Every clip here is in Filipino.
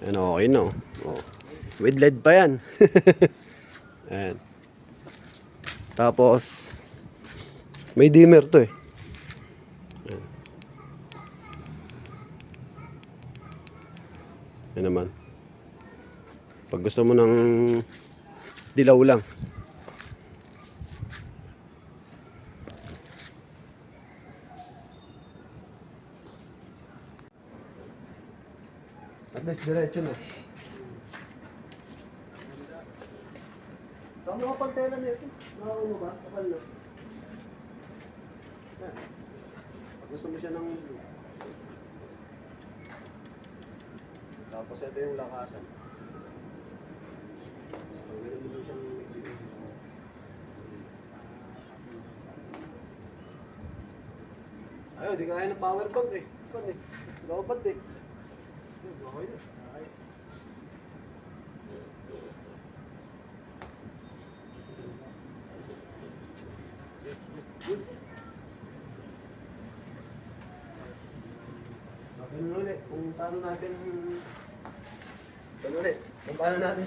Ayan, okay no. Oh. With LED pa yan. Ayan. Tapos, may dimmer to eh. Ayan. Ayan naman. Pag gusto mo ng dilaw lang. At least diretso na. Saan mo kapag tela na ito? Nakakano ba? Kapal na. Yan. Pag gusto mo siya ng blue. Tapos ito yung lakasan. So, meron mo siyang ayaw, di kaya ng power bank eh. Pan eh. Lobat eh. Okay na. Okay. Good. Ganun ulit. Kung paano natin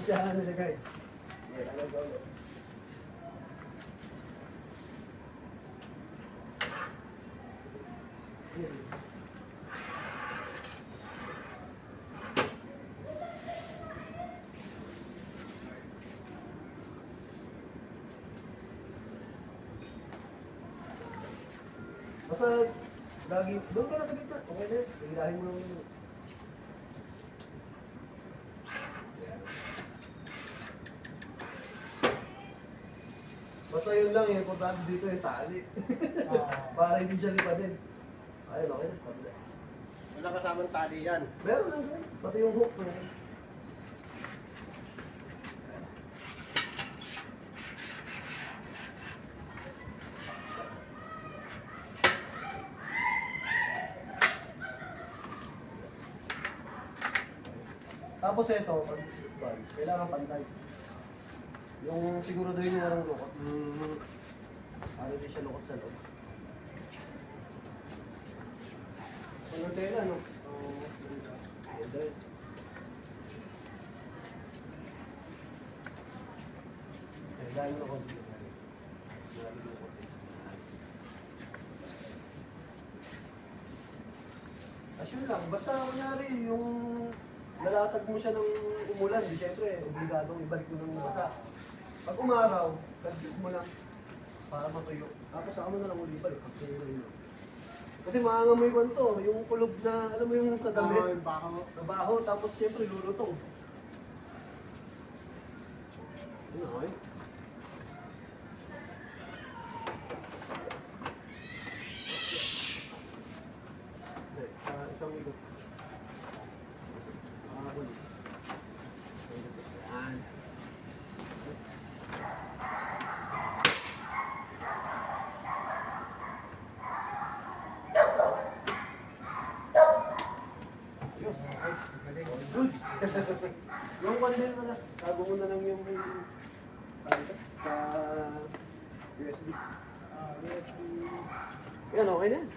siya nilagay. Okay, alam ko ulit. Basta lagi, doon ka na sa gitna. Okay na yun. Hilahin mo lang yun. Basta yun lang yung importante dito yung tali. Para hindi siya lipadin. Ayun, okay na. Kabila. Wala kasamang tali yan. Meron lang yun. Pati yung hook na yun. Tapos ito, pag kailangan pantay. Yung siguro doon yung walang lukot. Para hindi siya lukot sa loob. Ano tela, no? Dahil. Dahil lukot. Asyon lang, basta kunyari yung nalatag mo siya ng umulan, di syempre, obligadong ibalik mo ng basa. Pag umaraw, kadip mo lang para matuyo. Tapos saka mo na lang uli balik, pag tuyo mo. Kasi maangamoy ko to, yung kulob na, alam mo yung sa damit, sa baho, tapos syempre lulutong. Ano, okay? Isang ikot. Yan. Good. Yung one din na lang. Tago mo na lang yung sa USB. USB. Yan, okay na yan.